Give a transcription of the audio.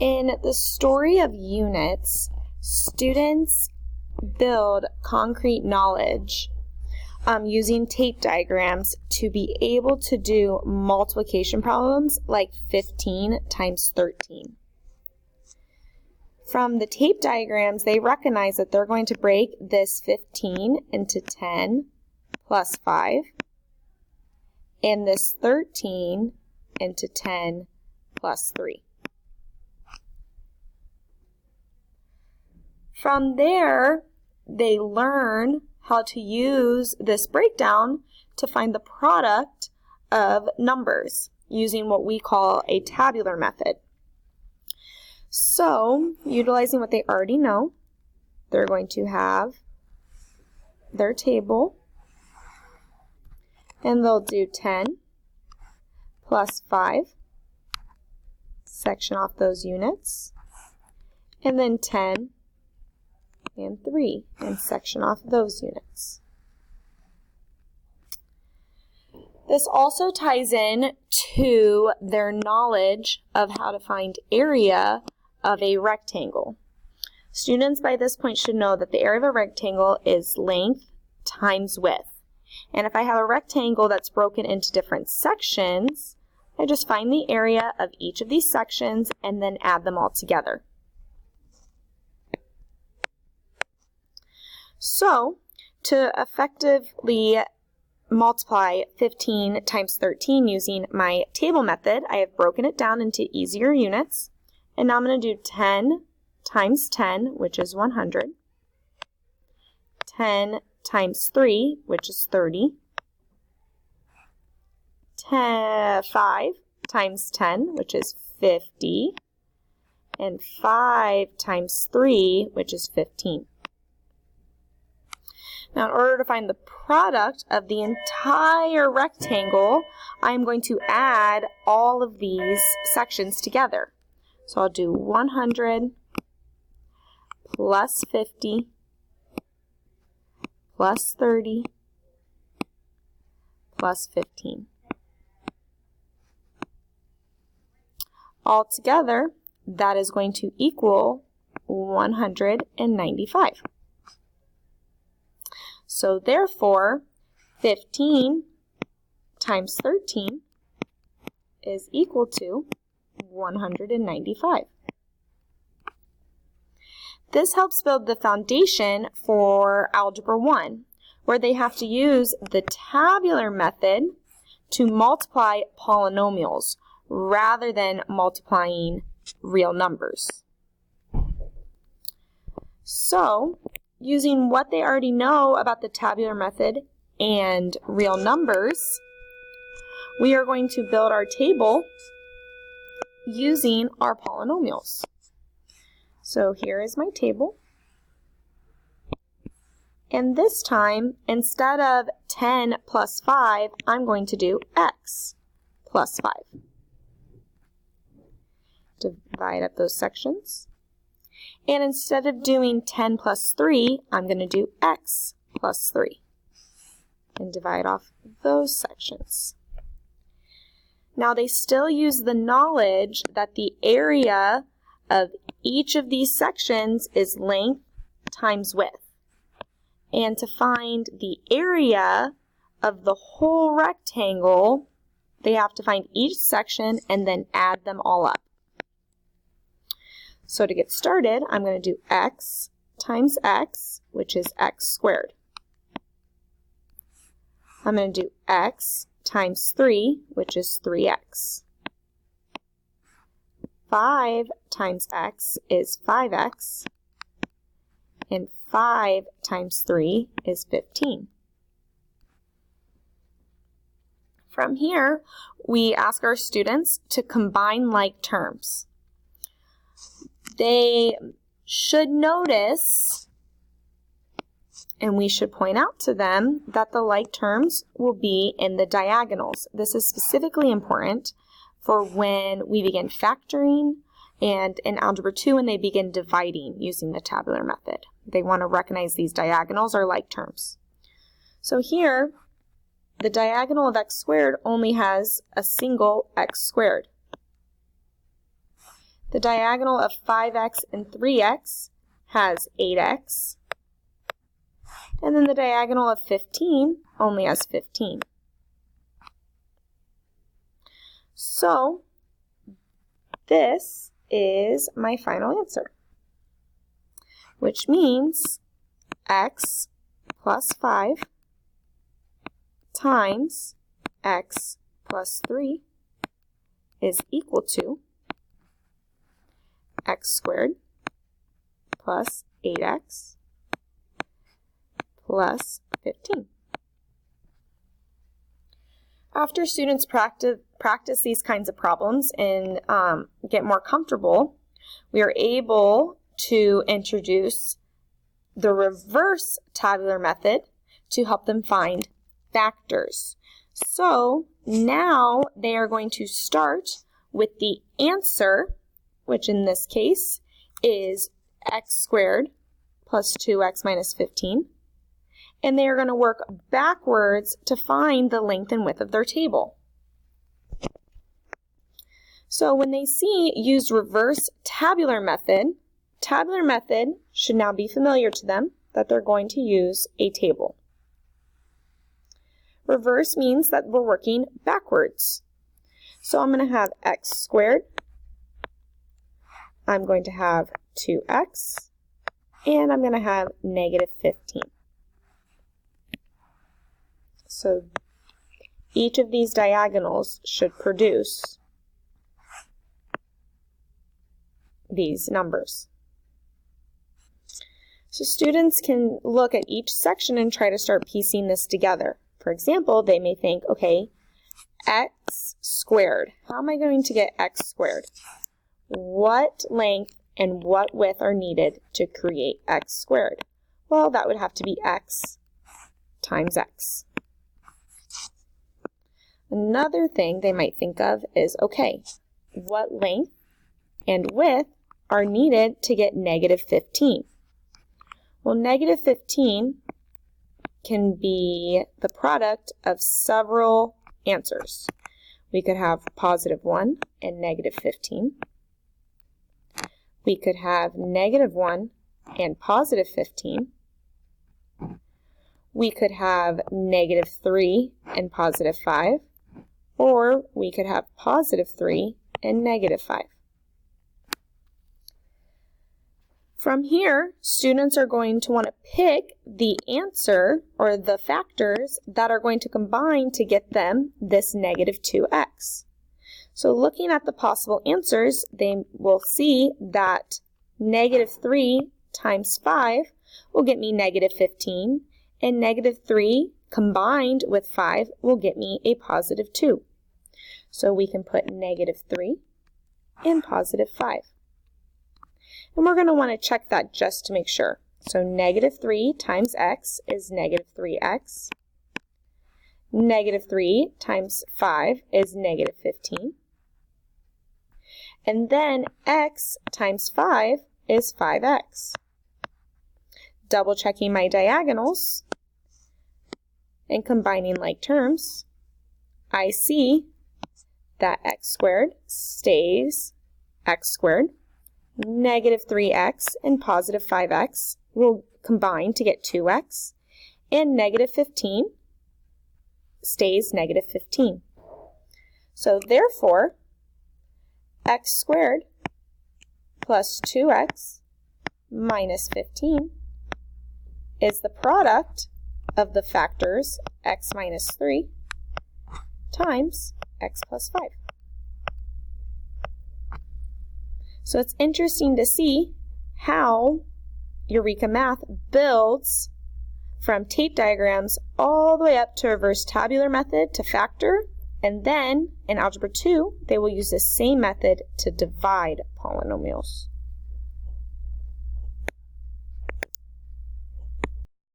In the story of units, students build concrete knowledge using tape diagrams to be able to do multiplication problems like 15 times 13. From the tape diagrams, they recognize that they're going to break this 15 into 10 plus 5 and this 13 into 10 plus 3. From there, they learn how to use this breakdown to find the product of numbers using what we call a tabular method. So, utilizing what they already know, they're going to have their table, and they'll do 10 plus 5, section off those units, and then 10 and 3, and section off those units. This also ties in to their knowledge of how to find area of a rectangle. Students by this point should know that the area of a rectangle is length times width. And if I have a rectangle that's broken into different sections, I just find the area of each of these sections and then add them all together. So, to effectively multiply 15 times 13 using my table method, I have broken it down into easier units. And now I'm going to do 10 times 10, which is 100. 10 times 3, which is 30. 5 times 10, which is 50. And 5 times 3, which is 15. Now, in order to find the product of the entire rectangle, I'm going to add all of these sections together. So I'll do 100 plus 50 plus 30 plus 15. Altogether, that is going to equal 195. So therefore, 15 times 13 is equal to 195. This helps build the foundation for Algebra 1, where they have to use the tabular method to multiply polynomials rather than multiplying real numbers. So, using what they already know about the tabular method and real numbers, we are going to build our table using our polynomials. So here is my table. And this time, instead of 10 plus 5, I'm going to do x plus 5. Divide up those sections. And instead of doing 10 plus 3, I'm going to do x plus 3. And divide off those sections. Now they still use the knowledge that the area of each of these sections is length times width. And to find the area of the whole rectangle, they have to find each section and then add them all up. So to get started, I'm going to do x times x, which is x squared. I'm going to do x times 3, which is 3x. 5 times x is 5x. And 5 times 3 is 15. From here, we ask our students to combine like terms. They should notice, and we should point out to them, that the like terms will be in the diagonals. This is specifically important for when we begin factoring and in Algebra 2 when they begin dividing using the tabular method. They want to recognize these diagonals are like terms. So here, the diagonal of x squared only has a single x squared. The diagonal of 5x and 3x has 8x. And then the diagonal of 15 only has 15. So this is my final answer, which means x plus 5 times x plus 3 is equal to x squared plus 8x plus 15. After students practice these kinds of problems and get more comfortable, we are able to introduce the reverse tabular method to help them find factors. So now they are going to start with the answer, which in this case is x squared plus 2x minus 15. And they are going to work backwards to find the length and width of their table. So when they see use reverse tabular method should now be familiar to them that they're going to use a table. Reverse means that we're working backwards. So I'm going to have x squared. I'm going to have 2x. And I'm going to have negative 15. So each of these diagonals should produce these numbers. So students can look at each section and try to start piecing this together. For example, they may think, okay, x squared. How am I going to get x squared? What length and what width are needed to create x squared? Well, that would have to be x times x. Another thing they might think of is, okay, what length and width are needed to get negative 15? Well, negative 15 can be the product of several answers. We could have positive 1 and negative 15. We could have negative 1 and positive 15. We could have negative 3 and positive 5. Or we could have positive 3 and negative 5. From here, students are going to want to pick the answer or the factors that are going to combine to get them this negative 2x. So looking at the possible answers, they will see that negative 3 times 5 will get me negative 15, and negative 3 combined with 5 will get me a positive 2. So we can put negative 3 and positive 5. And we're going to want to check that just to make sure. So negative 3 times x is negative 3x. Negative 3 times 5 is negative 15. And then x times 5 is 5x. Double checking my diagonals and combining like terms, I see that x squared stays x squared. Negative 3x and positive 5x will combine to get 2x. And negative 15 stays negative 15. So therefore, x squared plus 2x minus 15 is the product of the factors x minus 3 times x plus 5. So it's interesting to see how Eureka Math builds from tape diagrams all the way up to reverse tabular method to factor, and then in Algebra 2, they will use the same method to divide polynomials.